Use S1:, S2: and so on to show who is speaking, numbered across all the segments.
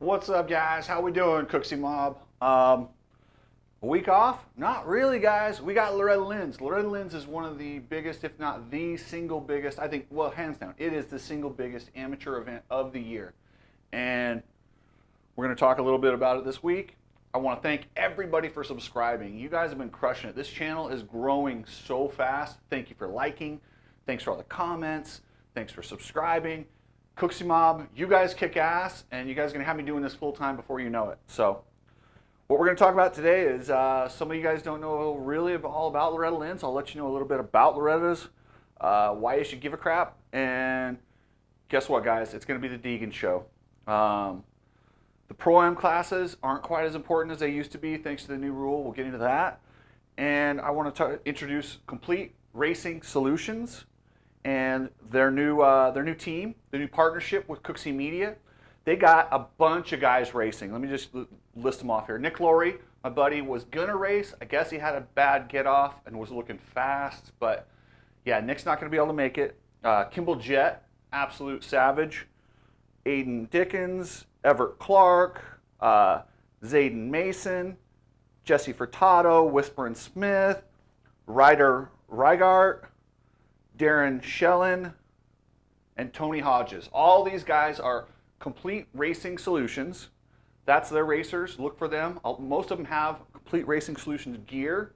S1: What's up, guys? How we doing, Cooksy Mob? A week off? Not really, guys. We got Loretta Lynns. Loretta Lynns is one of the biggest, if not the single biggest, I think, well, hands down, it is the single biggest amateur event of the year. And we're going to talk a little bit about it this week. I want to thank everybody for subscribing. You guys have been crushing it. This channel is growing so fast. Thank you for liking. Thanks for all the comments. Thanks for subscribing. Cooksy Mob, you guys kick ass, and you guys are going to have me doing this full time before you know it. So what we're going to talk about today is some of you guys don't know really all about Loretta Lynns. I'll let you know a little bit about Loretta's, why you should give a crap, and guess what, guys? It's going to be the Deegan show. The Pro-Am classes aren't quite as important as they used to be thanks to the new rule. We'll get into that. And I want to introduce Complete Racing Solutions and their new team, the new partnership with Cooksy Media. They got a bunch of guys racing. Let me just list them off here. Nick Laurie, my buddy, was gonna race. I guess he had a bad get off and was looking fast, but yeah, Nick's not gonna be able to make it. Kimball Jett, absolute savage. Aiden Dickens, Everett Clark, Zayden Mason, Jesse Furtado, Whisperin' Smith, Ryder Reigart, Darren Schellen, and Tony Hodges. All these guys are Complete Racing Solutions. That's their racers. Look for them. Most of them have Complete Racing Solutions gear,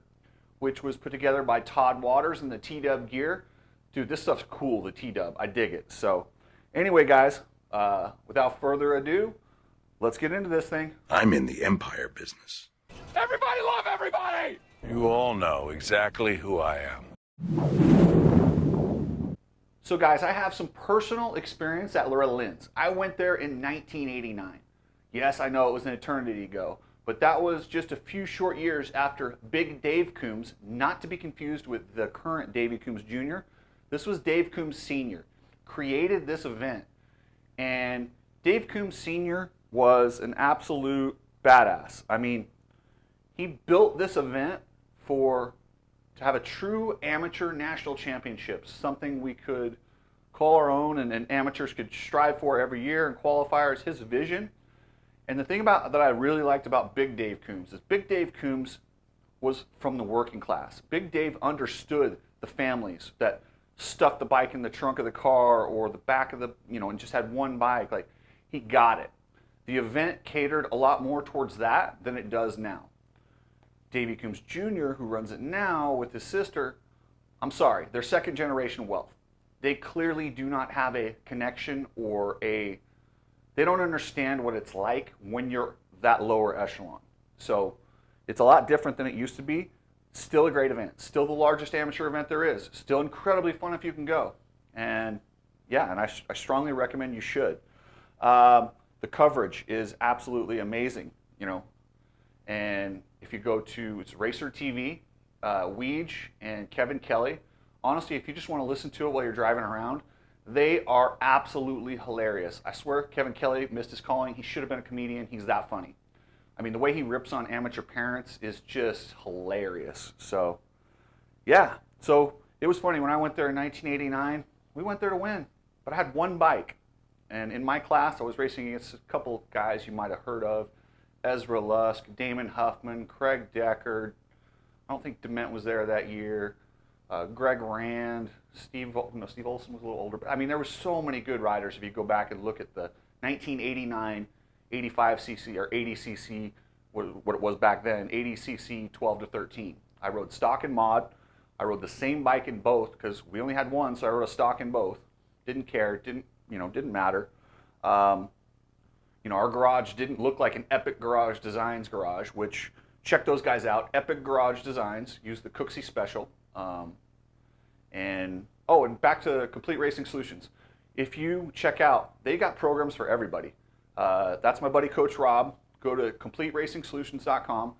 S1: which was put together by Todd Waters and the T-Dub gear. Dude, this stuff's cool, the T-Dub. I dig it. So anyway, guys, without further ado, let's get into this thing.
S2: I'm in the empire business.
S3: Everybody love everybody!
S2: You all know exactly who I am.
S1: So guys, I have some personal experience at Loretta Lynns. I went there in 1989. Yes, I know it was an eternity ago, but that was just a few short years after Big Dave Coombs, not to be confused with the current Davey Coombs Jr. This was Dave Coombs Sr., created this event. And Dave Coombs Sr. was an absolute badass. I mean, he built this event to have a true amateur national championship, something we could call our own and amateurs could strive for every year, and qualifiers, his vision. And the thing that I really liked about Big Dave Coombs is Big Dave Coombs was from the working class. Big Dave understood the families that stuffed the bike in the trunk of the car or the back of the, and just had one bike. Like, he got it. The event catered a lot more towards that than it does now. Davey Coombs Jr., who runs it now with his sister, I'm sorry, they're second generation wealth. They clearly do not have a connection they don't understand what it's like when you're that lower echelon. So it's a lot different than it used to be. Still a great event. Still the largest amateur event there is. Still incredibly fun if you can go. And yeah, and I strongly recommend you should. The coverage is absolutely amazing, And if you go to, it's Racer TV, Weege and Kevin Kelly. Honestly, if you just want to listen to it while you're driving around, they are absolutely hilarious. I swear Kevin Kelly missed his calling. He should have been a comedian. He's that funny. I mean, the way he rips on amateur parents is just hilarious. So, yeah. So, it was funny. When I went there in 1989, we went there to win. But I had one bike. And in my class, I was racing against a couple guys you might have heard of. Ezra Lusk, Damon Huffman, Craig Deckard. I don't think Dement was there that year. Greg Rand, Steve Olson was a little older. But I mean, there were so many good riders if you go back and look at the 1989 85cc or 80cc, what it was back then, 80cc 12 to 13. I rode stock and mod. I rode the same bike in both because we only had one, so I rode a stock in both. Didn't care, didn't matter. Our garage didn't look like an Epic Garage Designs garage, which check those guys out. Epic Garage Designs, use the Cooksy special. And back to Complete Racing Solutions. If you check out, they got programs for everybody. That's my buddy Coach Rob. Go to CompleteRacingSolutions.com,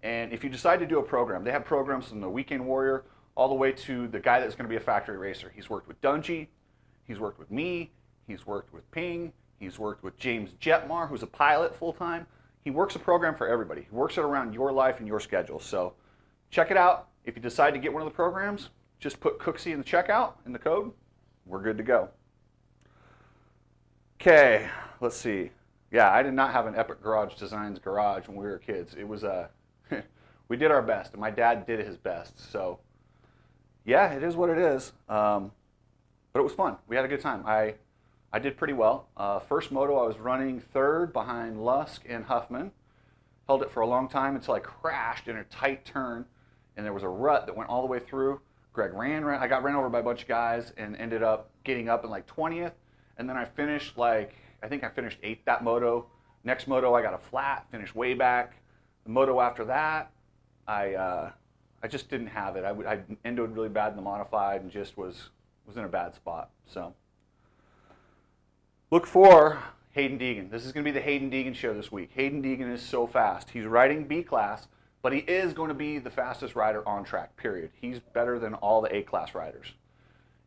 S1: and if you decide to do a program, they have programs from the Weekend Warrior all the way to the guy that's going to be a factory racer. He's worked with Dungy, he's worked with me, he's worked with Ping, he's worked with James Jetmar, who's a pilot full-time. He works a program for everybody. He works it around your life and your schedule. So check it out. If you decide to get one of the programs, just put Cooksy in the checkout, in the code. We're good to go. Okay, let's see. Yeah, I did not have an Epic Garage Designs garage when we were kids. It was we did our best, and my dad did his best. So, yeah, it is what it is. But it was fun. We had a good time. I did pretty well. First moto, I was running third behind Lusk and Huffman. Held it for a long time until I crashed in a tight turn, and there was a rut that went all the way through. Greg I got ran over by a bunch of guys and ended up getting up in like 20th. And then I finished I think I finished 8th that moto. Next moto, I got a flat, finished way back. The moto after that, I just didn't have it. I ended really bad in the modified and just was in a bad spot. So look for Hayden Deegan. This is going to be the Hayden Deegan show this week. Hayden Deegan is so fast. He's riding B class, but he is going to be the fastest rider on track, period. He's better than all the A class riders.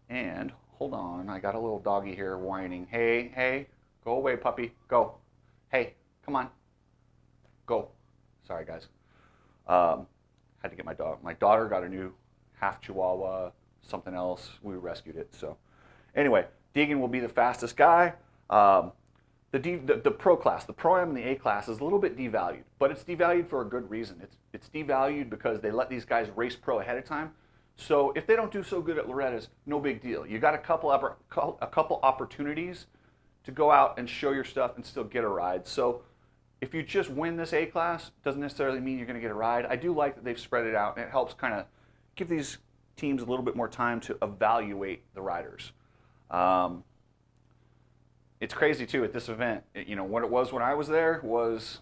S1: And hold on, I got a little doggy here whining. Hey, go away, puppy, go. Hey, come on, go. Sorry, guys. Had to get my dog. My daughter got a new half Chihuahua, something else. We rescued it. So anyway, Deegan will be the fastest guy. The pro class, the Pro-Am and the A class is a little bit devalued, but it's devalued for a good reason. It's devalued because they let these guys race pro ahead of time. So if they don't do so good at Loretta's, no big deal. You got a couple opportunities to go out and show your stuff and still get a ride. So if you just win this A class, doesn't necessarily mean you're going to get a ride. I do like that they've spread it out, and it helps kind of give these teams a little bit more time to evaluate the riders. It's crazy too at this event. What it was when I was there was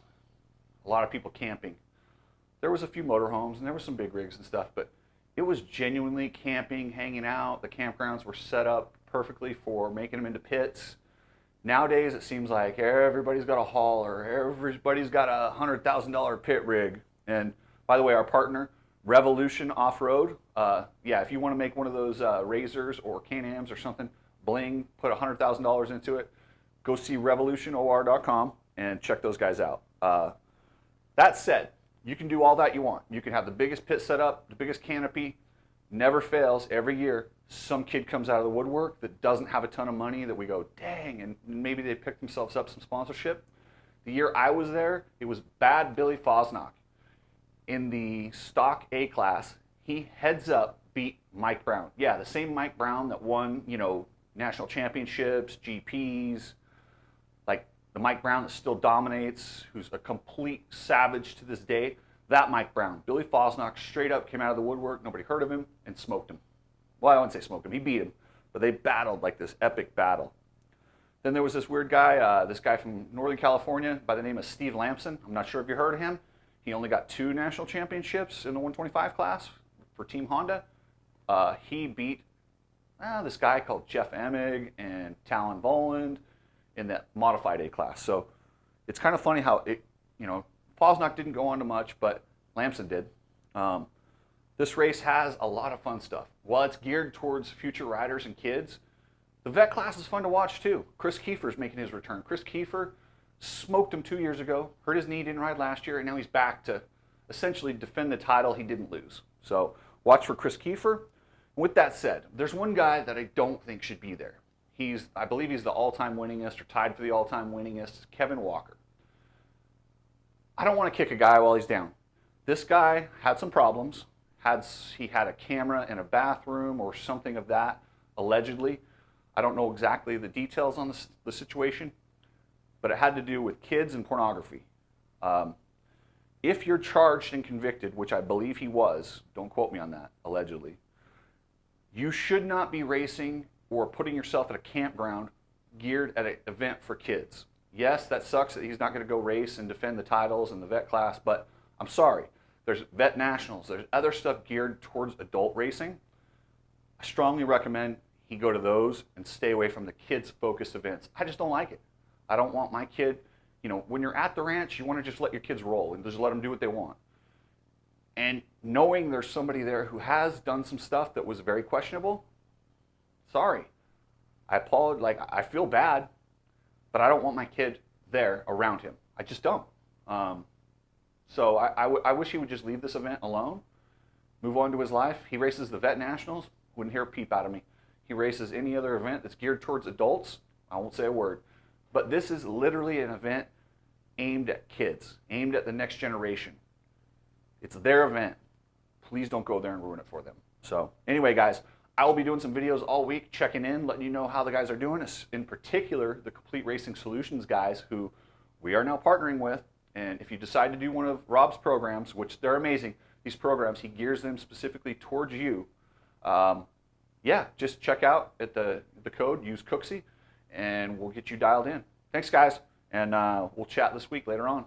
S1: a lot of people camping. There was a few motorhomes and there was some big rigs and stuff, but it was genuinely camping, hanging out. The campgrounds were set up perfectly for making them into pits. Nowadays, it seems like everybody's got a hauler, everybody's got a $100,000 pit rig. And by the way, our partner, Revolution Off-Road, if you want to make one of those Razors or Can-Ams or something, bling, put $100,000 into it, go see revolutionor.com and check those guys out. That said, you can do all that you want. You can have the biggest pit set up, the biggest canopy, never fails. Every year, some kid comes out of the woodwork that doesn't have a ton of money that we go, dang, and maybe they picked themselves up some sponsorship. The year I was there, it was Bad Billy Fosnock. In the stock A class, he heads up beat Mike Brown. Yeah, the same Mike Brown that won, national championships, GPs, like the Mike Brown that still dominates, who's a complete savage to this day. That Mike Brown, Billy Fosnock, straight up came out of the woodwork, nobody heard of him, and smoked him. Well, I wouldn't say smoked him, he beat him, but they battled like this epic battle. Then there was this weird guy, this guy from Northern California by the name of Steve Lamson. I'm not sure if you heard of him. He only got 2 national championships in the 125 class for Team Honda. He beat this guy called Jeff Emig and Talon Boland in that modified A class. So it's kind of funny how Fosnock didn't go on to much, but Lamson did. This race has a lot of fun stuff. While it's geared towards future riders and kids, the vet class is fun to watch too. Chris Kiefer's making his return. Chris Kiefer smoked him 2 years ago, hurt his knee, didn't ride last year, and now he's back to essentially defend the title he didn't lose. So watch for Chris Kiefer. With that said, there's one guy that I don't think should be there. I believe he's the all-time winningest or tied for the all-time winningest, Kevin Walker. I don't want to kick a guy while he's down. This guy had some problems. He had a camera in a bathroom or something of that, allegedly. I don't know exactly the details on the situation, but it had to do with kids and pornography. If you're charged and convicted, which I believe he was, don't quote me on that, allegedly, you should not be racing or putting yourself at a campground geared at an event for kids. Yes, that sucks that he's not going to go race and defend the titles in the vet class, but I'm sorry. There's vet nationals. There's other stuff geared towards adult racing. I strongly recommend he go to those and stay away from the kids-focused events. I just don't like it. I don't want my kid, when you're at the ranch, you want to just let your kids roll and just let them do what they want. And knowing there's somebody there who has done some stuff that was very questionable, sorry. I apologize. I feel bad, but I don't want my kid there around him. I just don't. So I wish he would just leave this event alone, move on to his life. He races the Vet Nationals, wouldn't hear a peep out of me. He races any other event that's geared towards adults, I won't say a word. But this is literally an event aimed at kids, aimed at the next generation. It's their event. Please don't go there and ruin it for them. So anyway, guys, I will be doing some videos all week, checking in, letting you know how the guys are doing, in particular the Complete Racing Solutions guys who we are now partnering with. And if you decide to do one of Rob's programs, which they're amazing, these programs, he gears them specifically towards you. Yeah, just check out at the code, use Cooksey, and we'll get you dialed in. Thanks, guys, and we'll chat this week later on.